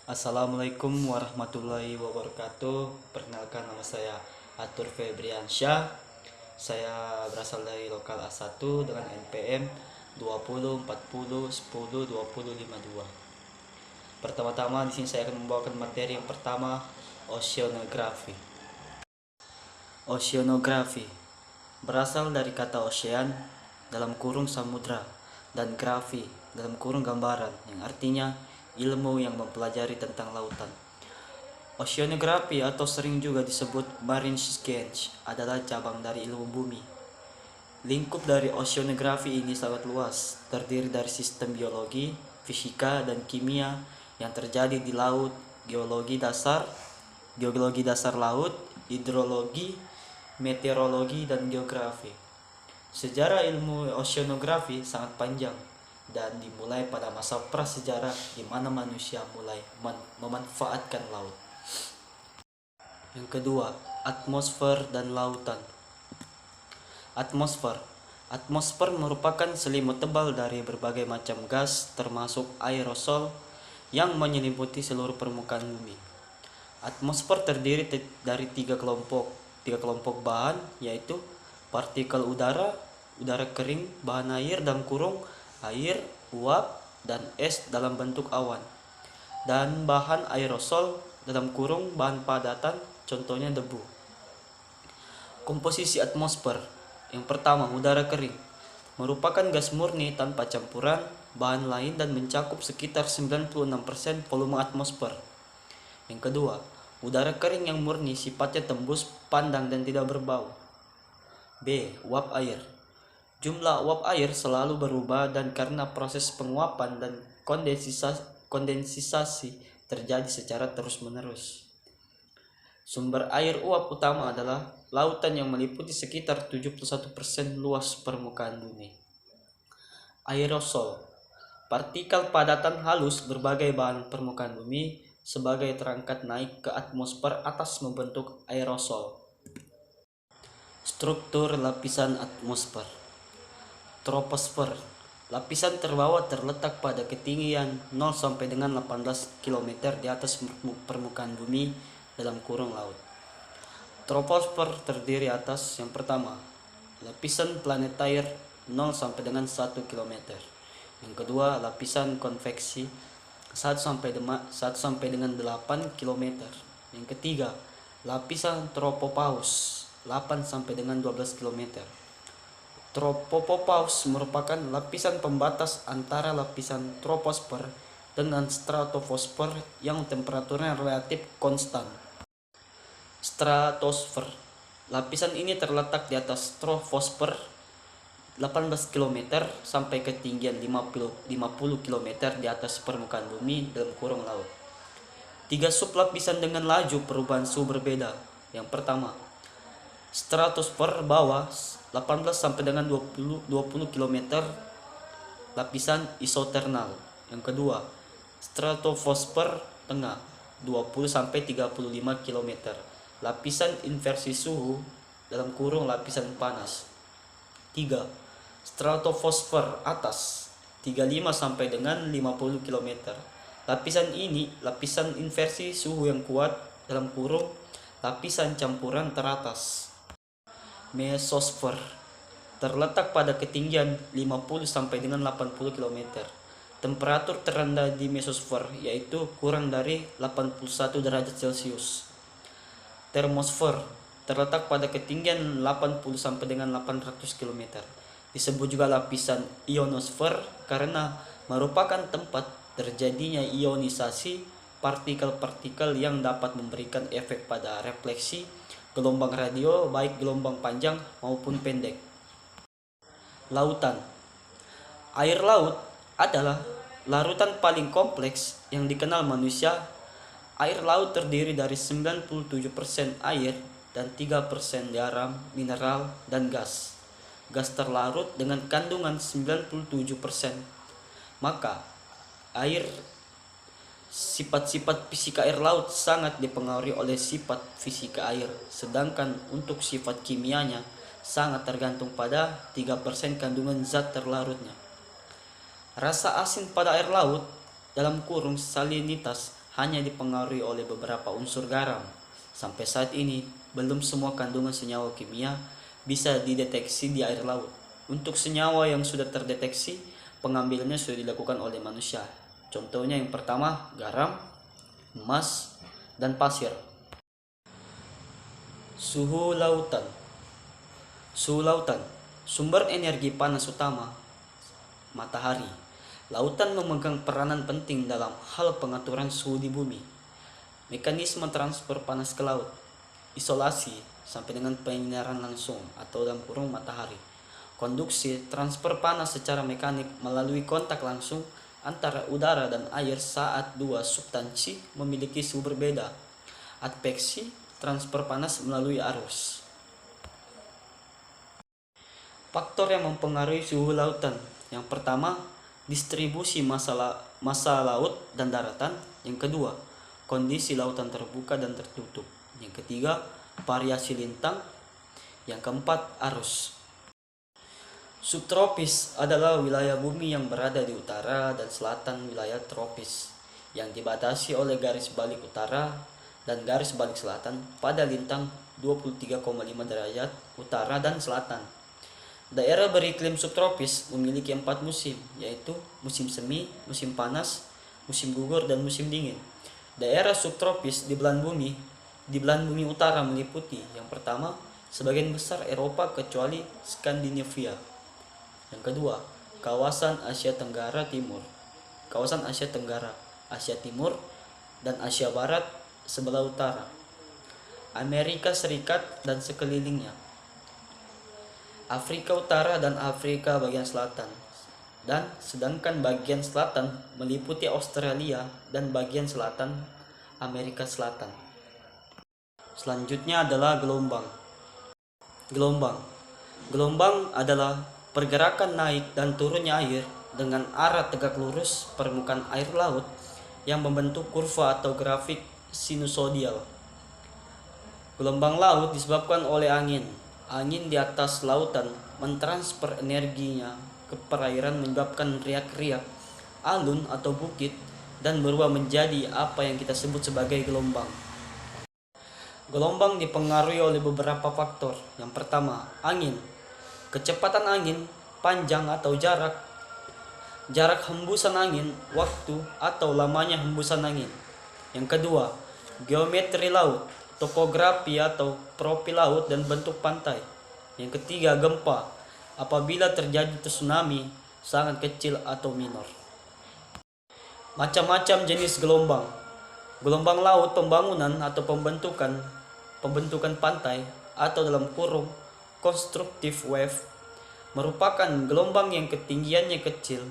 Assalamualaikum warahmatullahi wabarakatuh. Perkenalkan, nama saya Atur Febriansyah. Saya berasal dari lokal A1 dengan NPM 20 40 10 20 52. Pertama-tama di sini saya akan membawakan materi yang pertama, oceanografi. Oceanografi berasal dari kata ocean dalam kurung samudra dan grafi dalam kurung gambaran, yang artinya ilmu yang mempelajari tentang lautan. Oceanografi atau sering juga disebut marine science adalah cabang dari ilmu bumi. Lingkup dari oceanografi ini sangat luas, terdiri dari sistem biologi, fisika, dan kimia yang terjadi di laut, geologi dasar laut, hidrologi, meteorologi, dan geografi. Sejarah ilmu oceanografi sangat panjang dan dimulai pada masa prasejarah di mana manusia mulai memanfaatkan laut. Yang kedua, atmosfer dan lautan. Atmosfer merupakan selimut tebal dari berbagai macam gas termasuk aerosol yang menyelimuti seluruh permukaan bumi. Atmosfer terdiri dari tiga kelompok bahan, yaitu partikel udara, udara kering, bahan air dalam kurung air, uap, dan es dalam bentuk awan, dan bahan aerosol dalam kurung bahan padatan, contohnya debu. Komposisi atmosfer. Yang pertama, udara kering merupakan gas murni tanpa campuran bahan lain dan mencakup sekitar 96% volume atmosfer. Yang kedua, udara kering yang murni sifatnya tembus pandang dan tidak berbau. B. Uap air. Jumlah uap air selalu berubah dan karena proses penguapan dan kondensasi terjadi secara terus-menerus. Sumber air uap utama adalah lautan yang meliputi sekitar 71% luas permukaan bumi. Aerosol. Partikel padatan halus berbagai bahan permukaan bumi sebagai terangkat naik ke atmosfer atas membentuk aerosol. Struktur lapisan atmosfer. Troposfer. Lapisan terbawah terletak pada ketinggian 0 sampai dengan 18 km di atas permukaan bumi dalam kurung laut. Troposfer terdiri atas yang pertama, lapisan planetair 0 sampai dengan 1 km. Yang kedua, lapisan konveksi 1 sampai dengan 8 km. Yang ketiga, lapisan tropopause 8 sampai dengan 12 km. Tropopause merupakan lapisan pembatas antara lapisan troposfer dengan stratosfer yang temperaturnya relatif konstan. Stratosfer. Lapisan ini terletak di atas troposfer 18 km sampai ketinggian 50 km di atas permukaan bumi dalam kurung laut. Tiga sublapisan dengan laju perubahan suhu berbeda. Yang pertama, stratosfer bawah 18 sampai dengan 20 km, lapisan isoternal. Yang kedua, stratosfer tengah 20 sampai 35 km, lapisan inversi suhu dalam kurung lapisan panas. 3. Stratosfer atas 35 sampai dengan 50 km. Lapisan ini lapisan inversi suhu yang kuat dalam kurung lapisan campuran teratas. Mesosfer terletak pada ketinggian 50 sampai dengan 80 km. Temperatur terendah di mesosfer yaitu kurang dari 81 derajat Celcius. Termosfer terletak pada ketinggian 80 sampai dengan 800 km. Disebut juga lapisan ionosfer karena merupakan tempat terjadinya ionisasi partikel-partikel yang dapat memberikan efek pada refleksi gelombang radio baik gelombang panjang maupun pendek. Lautan. Air laut adalah larutan paling kompleks yang dikenal manusia. Air laut terdiri dari 97% air dan 3% garam, mineral, dan gas. Gas terlarut dengan kandungan 97%. Maka sifat-sifat fisika air laut sangat dipengaruhi oleh sifat fisika air, sedangkan untuk sifat kimianya sangat tergantung pada 3% kandungan zat terlarutnya. Rasa asin pada air laut dalam kurung salinitas hanya dipengaruhi oleh beberapa unsur garam. Sampai saat ini, belum semua kandungan senyawa kimia bisa dideteksi di air laut. Untuk senyawa yang sudah terdeteksi, pengambilannya sudah dilakukan oleh manusia. Contohnya yang pertama, garam, emas, dan pasir. Suhu lautan. Suhu lautan, sumber energi panas utama, matahari. Lautan memegang peranan penting dalam hal pengaturan suhu di bumi. Mekanisme transfer panas ke laut, isolasi sampai dengan penyinaran langsung atau dalam kurung matahari. Konduksi, transfer panas secara mekanik melalui kontak langsung antara udara dan air saat dua substansi memiliki suhu berbeda. Adveksi, transfer panas melalui arus. Faktor yang mempengaruhi suhu lautan. Yang pertama, distribusi massa laut dan daratan. Yang kedua, kondisi lautan terbuka dan tertutup. Yang ketiga, variasi lintang. Yang keempat, arus. Subtropis adalah wilayah bumi yang berada di utara dan selatan wilayah tropis, yang dibatasi oleh garis balik utara dan garis balik selatan pada lintang 23,5 derajat utara dan selatan. Daerah beriklim subtropis memiliki 4 musim, yaitu musim semi, musim panas, musim gugur, dan musim dingin. Daerah subtropis di belahan bumi utara meliputi yang pertama, sebagian besar Eropa kecuali Skandinavia. Yang kedua, kawasan Asia Tenggara Timur, kawasan Asia Tenggara, Asia Timur, dan Asia Barat sebelah utara, Amerika Serikat dan sekelilingnya, Afrika Utara dan Afrika bagian selatan, dan sedangkan bagian selatan meliputi Australia dan bagian selatan Amerika Selatan. Selanjutnya adalah gelombang. Gelombang adalah pergerakan naik dan turunnya air dengan arah tegak lurus permukaan air laut yang membentuk kurva atau grafik sinusoidal. Gelombang laut disebabkan oleh angin. Angin di atas lautan mentransfer energinya ke perairan menyebabkan riak-riak, alun atau bukit, dan berubah menjadi apa yang kita sebut sebagai gelombang. Gelombang dipengaruhi oleh beberapa faktor. Yang pertama, angin. Kecepatan angin, panjang atau jarak hembusan angin, waktu atau lamanya hembusan angin. Yang kedua, geometri laut, topografi atau profil laut dan bentuk pantai. Yang ketiga, gempa. Apabila terjadi tsunami sangat kecil atau minor. Macam-macam jenis gelombang. Gelombang laut pembangunan atau pembentukan pantai atau dalam kurung constructive wave merupakan gelombang yang ketinggiannya kecil,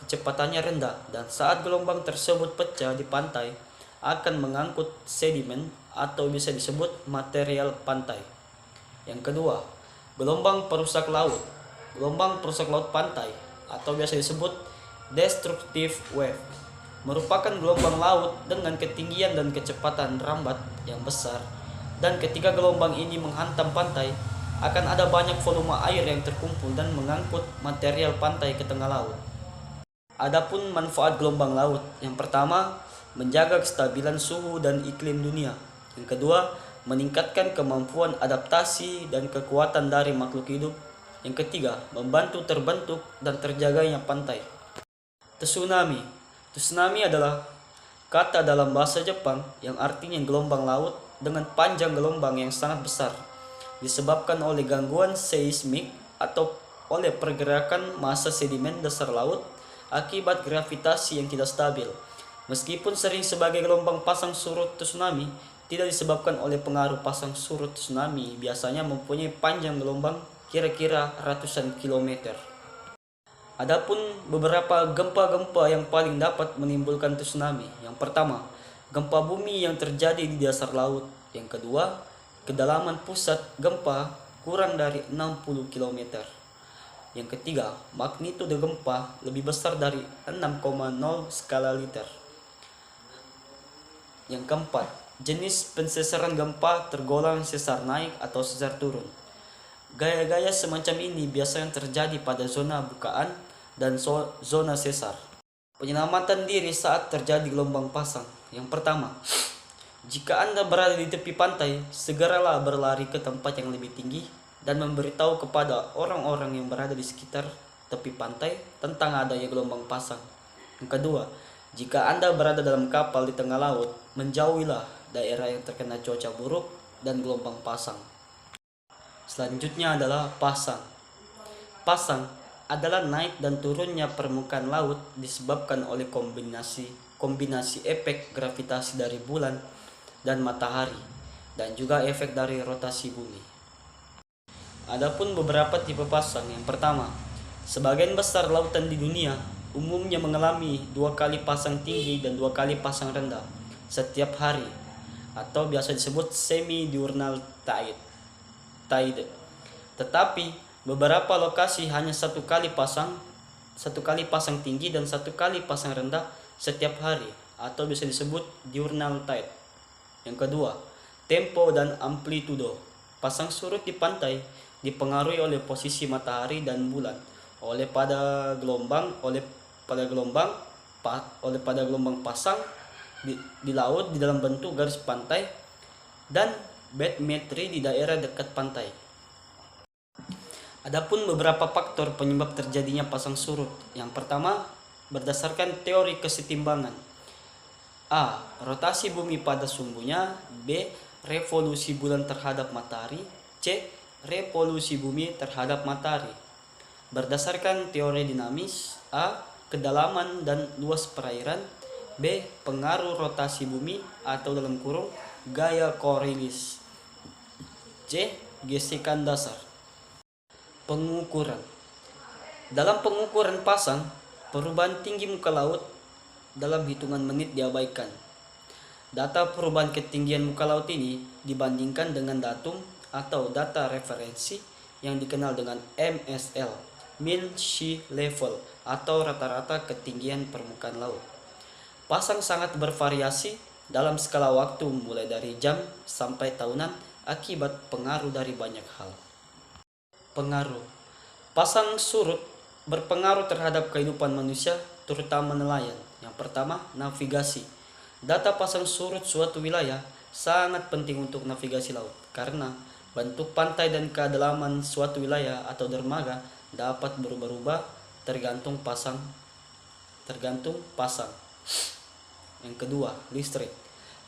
kecepatannya rendah, dan saat gelombang tersebut pecah di pantai akan mengangkut sedimen atau bisa disebut material pantai. Yang kedua, gelombang perusak laut. Gelombang perusak laut pantai atau biasa disebut destructive wave merupakan gelombang laut dengan ketinggian dan kecepatan rambat yang besar, dan ketika gelombang ini menghantam pantai akan ada banyak volume air yang terkumpul dan mengangkut material pantai ke tengah laut. Adapun manfaat gelombang laut, yang pertama, menjaga kestabilan suhu dan iklim dunia. Yang kedua, meningkatkan kemampuan adaptasi dan kekuatan dari makhluk hidup. Yang ketiga, membantu terbentuk dan terjaganya pantai. Tsunami. Tsunami adalah kata dalam bahasa Jepang yang artinya gelombang laut dengan panjang gelombang yang sangat besar, disebabkan oleh gangguan seismik atau oleh pergerakan massa sedimen dasar laut akibat gravitasi yang tidak stabil. Meskipun sering sebagai gelombang pasang surut, tsunami tidak disebabkan oleh pengaruh pasang surut. Tsunami biasanya mempunyai panjang gelombang kira-kira ratusan kilometer. Adapun beberapa gempa-gempa yang paling dapat menimbulkan tsunami. Yang pertama, gempa bumi yang terjadi di dasar laut. Yang kedua, kedalaman pusat gempa kurang dari 60 km. Yang ketiga, magnitudo gempa lebih besar dari 6,0 skala Richter. Yang keempat, jenis pensesaran gempa tergolong sesar naik atau sesar turun. Gaya-gaya semacam ini biasanya terjadi pada zona bukaan dan zona sesar. Penyelamatan diri saat terjadi gelombang pasang. Yang pertama, jika Anda berada di tepi pantai, segeralah berlari ke tempat yang lebih tinggi dan memberitahu kepada orang-orang yang berada di sekitar tepi pantai tentang adanya gelombang pasang. Yang kedua, jika Anda berada dalam kapal di tengah laut, menjauhilah daerah yang terkena cuaca buruk dan gelombang pasang. Selanjutnya adalah pasang. Pasang adalah naik dan turunnya permukaan laut disebabkan oleh kombinasi efek gravitasi dari bulan dan matahari dan juga efek dari rotasi bumi. Adapun beberapa tipe pasang. Yang pertama, sebagian besar lautan di dunia umumnya mengalami 2 kali pasang tinggi dan 2 kali pasang rendah setiap hari, atau biasa disebut semi-diurnal tide. Tetapi beberapa lokasi hanya 1 kali pasang tinggi dan 1 kali pasang rendah setiap hari, atau bisa disebut diurnal tide. Yang kedua, tempo dan amplitudo. Pasang surut di pantai dipengaruhi oleh posisi matahari dan bulan, oleh pada gelombang pasang di laut di dalam bentuk garis pantai, dan bathymetri di daerah dekat pantai. Adapun beberapa faktor penyebab terjadinya pasang surut. Yang pertama, berdasarkan teori kesetimbangan. A. Rotasi bumi pada sumbunya. B. Revolusi bulan terhadap matahari. C. Revolusi bumi terhadap matahari. Berdasarkan teori dinamis. A. Kedalaman dan luas perairan. B. Pengaruh rotasi bumi atau dalam kurung gaya Coriolis. C. Gesekan dasar. Pengukuran. Dalam pengukuran pasang, perubahan tinggi muka laut dalam hitungan menit diabaikan. Data perubahan ketinggian muka laut ini dibandingkan dengan datum atau data referensi yang dikenal dengan MSL, Mean Sea Level, atau rata-rata ketinggian permukaan laut. Pasang sangat bervariasi dalam skala waktu mulai dari jam sampai tahunan akibat pengaruh dari banyak hal. Pengaruh. Pasang surut berpengaruh terhadap kehidupan manusia, terutama nelayan. Yang pertama, navigasi. Data pasang surut suatu wilayah sangat penting untuk navigasi laut, karena bentuk pantai dan kedalaman suatu wilayah atau dermaga dapat berubah-ubah tergantung pasang. Yang kedua, listrik.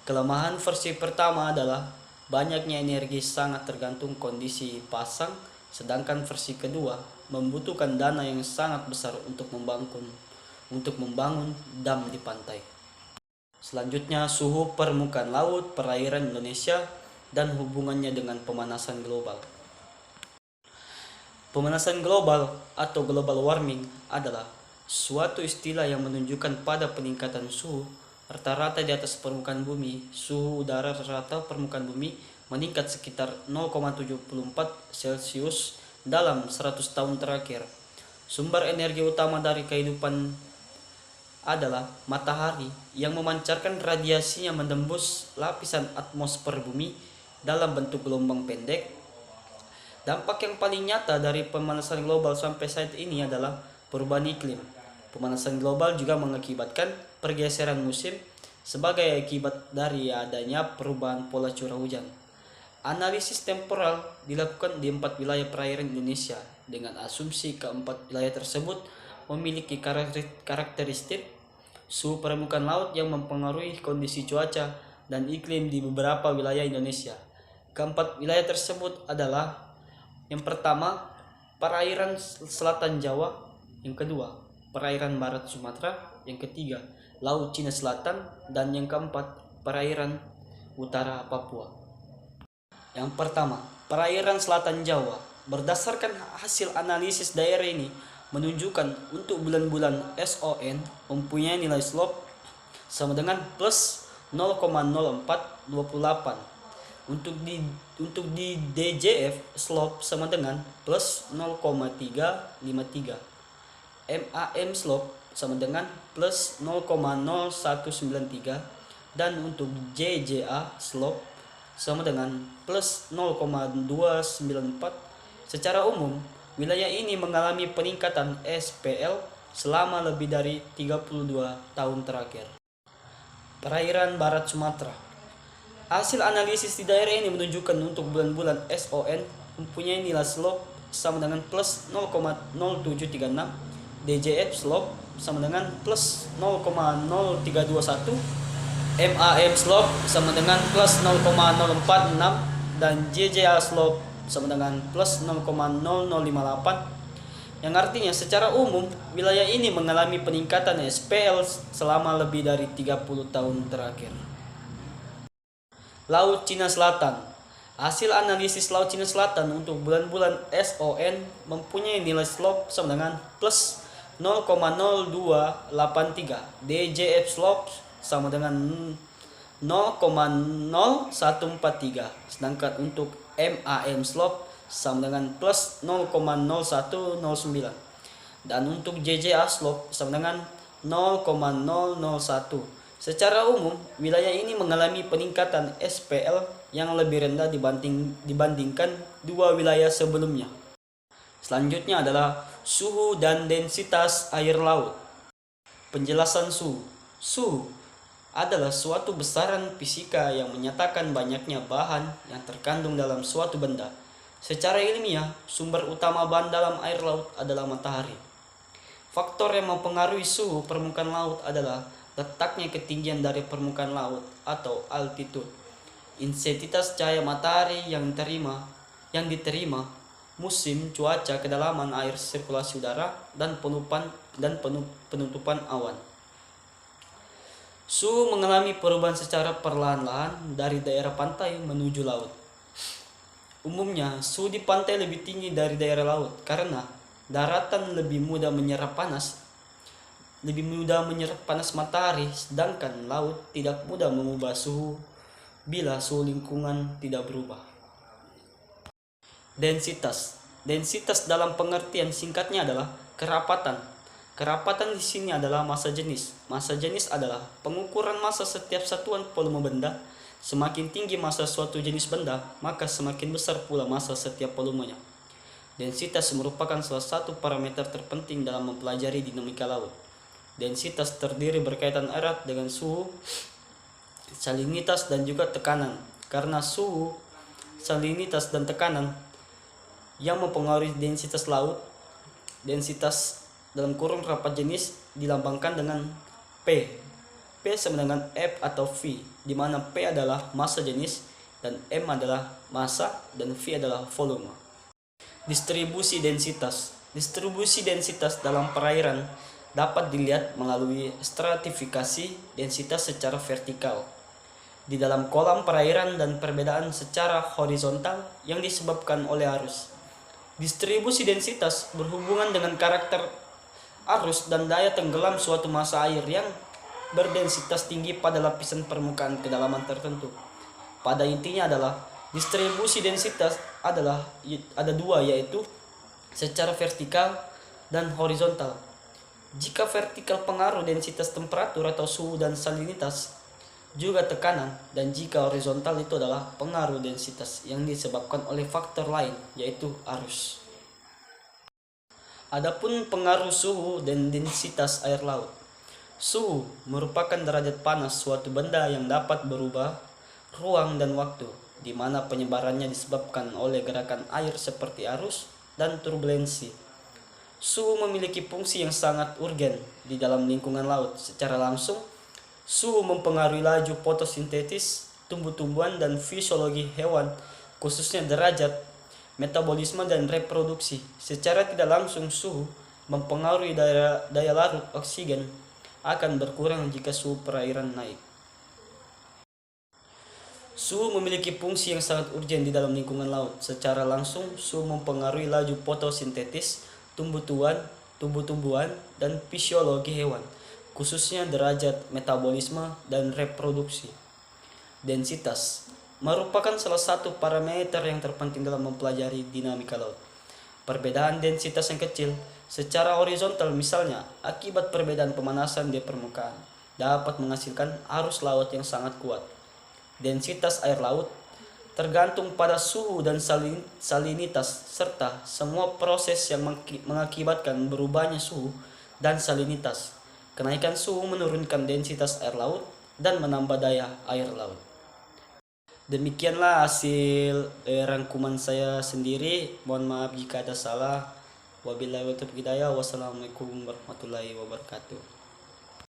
Kelemahan versi pertama adalah banyaknya energi sangat tergantung kondisi pasang, sedangkan versi kedua membutuhkan dana yang sangat besar untuk membangun dam di pantai. Selanjutnya, suhu permukaan laut perairan Indonesia dan hubungannya dengan pemanasan global. Pemanasan global atau global warming adalah suatu istilah yang menunjukkan pada peningkatan suhu rata-rata di atas permukaan bumi. Suhu udara rata permukaan bumi meningkat sekitar 0,74 Celcius dalam 100 tahun terakhir. Sumber energi utama dari kehidupan adalah matahari yang memancarkan radiasinya menembus lapisan atmosfer bumi dalam bentuk gelombang pendek. Dampak yang paling nyata dari pemanasan global sampai saat ini adalah perubahan iklim. Pemanasan global juga mengakibatkan pergeseran musim sebagai akibat dari adanya perubahan pola curah hujan. Analisis temporal dilakukan di 4 wilayah perairan Indonesia dengan asumsi keempat wilayah tersebut memiliki karakteristik suhu permukaan laut yang mempengaruhi kondisi cuaca dan iklim di beberapa wilayah Indonesia. Keempat wilayah tersebut adalah: yang pertama, perairan selatan Jawa; yang kedua, perairan barat Sumatera; yang ketiga, Laut Cina Selatan; dan yang keempat, perairan utara Papua. Yang pertama, perairan selatan Jawa. Berdasarkan hasil analisis daerah ini menunjukkan untuk bulan-bulan SON mempunyai nilai slope sama dengan plus 0,0428. Untuk di DJF slope sama dengan plus 0,353. MAM slope sama dengan plus 0,0193, dan untuk JJA slope sama dengan plus 0,294. Secara umum, wilayah ini mengalami peningkatan SPL selama lebih dari 32 tahun terakhir. Perairan Barat Sumatera. Hasil analisis di daerah ini menunjukkan untuk bulan-bulan SON mempunyai nilai slope sama dengan plus 0,0736, DJF slope sama dengan plus 0,0321, MAM slope sama dengan plus 0,046, dan JJA slope sama dengan plus 0,0058, yang artinya secara umum wilayah ini mengalami peningkatan SPL selama lebih dari 30 tahun terakhir. Laut Cina Selatan. Hasil analisis Laut Cina Selatan untuk bulan-bulan SON mempunyai nilai slope sama dengan plus 0,0283, DJF slope sama dengan 0,0143, sedangkan untuk MAM slope sama dengan plus 0,0109, dan untuk JJA slope sama dengan 0,001. Secara umum, wilayah ini mengalami peningkatan SPL yang lebih rendah dibandingkan dua wilayah sebelumnya. Selanjutnya adalah suhu dan densitas air laut. Penjelasan suhu. Suhu adalah suatu besaran fisika yang menyatakan banyaknya bahan yang terkandung dalam suatu benda. Secara ilmiah, sumber utama bahan dalam air laut adalah matahari. Faktor yang mempengaruhi suhu permukaan laut adalah letaknya ketinggian dari permukaan laut atau altitude, intensitas cahaya matahari yang diterima, musim, cuaca, kedalaman air, sirkulasi udara, dan penutupan awan. Suhu mengalami perubahan secara perlahan-lahan dari daerah pantai menuju laut. Umumnya, suhu di pantai lebih tinggi dari daerah laut karena daratan lebih mudah menyerap panas matahari, sedangkan laut tidak mudah mengubah suhu bila suhu lingkungan tidak berubah. Densitas. Densitas dalam pengertian singkatnya adalah kerapatan. Kerapatan di sini adalah massa jenis. Massa jenis adalah pengukuran massa setiap satuan volume benda. Semakin tinggi massa suatu jenis benda, maka semakin besar pula massa setiap volumenya. Densitas merupakan salah satu parameter terpenting dalam mempelajari dinamika laut. Densitas terdiri berkaitan erat dengan suhu, salinitas, dan juga tekanan. Karena suhu, salinitas, dan tekanan yang mempengaruhi densitas laut, densitas dalam kurung rapat jenis dilambangkan dengan P. P sama dengan F atau V, di mana P adalah massa jenis dan M adalah massa dan V adalah volume. Distribusi densitas. Distribusi densitas dalam perairan dapat dilihat melalui stratifikasi densitas secara vertikal di dalam kolam perairan dan perbedaan secara horizontal yang disebabkan oleh arus. Distribusi densitas berhubungan dengan karakter arus dan daya tenggelam suatu massa air yang berdensitas tinggi pada lapisan permukaan kedalaman tertentu. Pada intinya adalah distribusi densitas ada dua, yaitu secara vertikal dan horizontal. Jika vertikal pengaruh densitas temperatur atau suhu dan salinitas, juga tekanan, dan jika horizontal itu adalah pengaruh densitas yang disebabkan oleh faktor lain, yaitu arus. Adapun pengaruh suhu dan densitas air laut. Suhu merupakan derajat panas suatu benda yang dapat berubah ruang dan waktu, di mana penyebarannya disebabkan oleh gerakan air seperti arus dan turbulensi. Suhu memiliki fungsi yang sangat urgen di dalam lingkungan laut. Secara langsung, suhu mempengaruhi laju fotosintesis tumbuh-tumbuhan dan fisiologi hewan, khususnya derajat metabolisme dan reproduksi. Secara tidak langsung, suhu mempengaruhi daya larut oksigen akan berkurang jika suhu perairan naik. Suhu memiliki fungsi yang sangat urgen di dalam lingkungan laut. Secara langsung, suhu mempengaruhi laju fotosintesis tumbuh-tumbuhan dan fisiologi hewan, khususnya derajat metabolisme dan reproduksi. Densitas merupakan salah satu parameter yang terpenting dalam mempelajari dinamika laut. Perbedaan densitas yang kecil secara horizontal, misalnya akibat perbedaan pemanasan di permukaan, dapat menghasilkan arus laut yang sangat kuat. Densitas air laut tergantung pada suhu dan salinitas serta semua proses yang mengakibatkan berubahnya suhu dan salinitas. Kenaikan suhu menurunkan densitas air laut dan menambah daya air laut. Demikianlah hasil rangkuman saya sendiri. Mohon maaf jika ada salah. Wabillahi taufiq hidayah. Wassalamualaikum warahmatullahi wabarakatuh.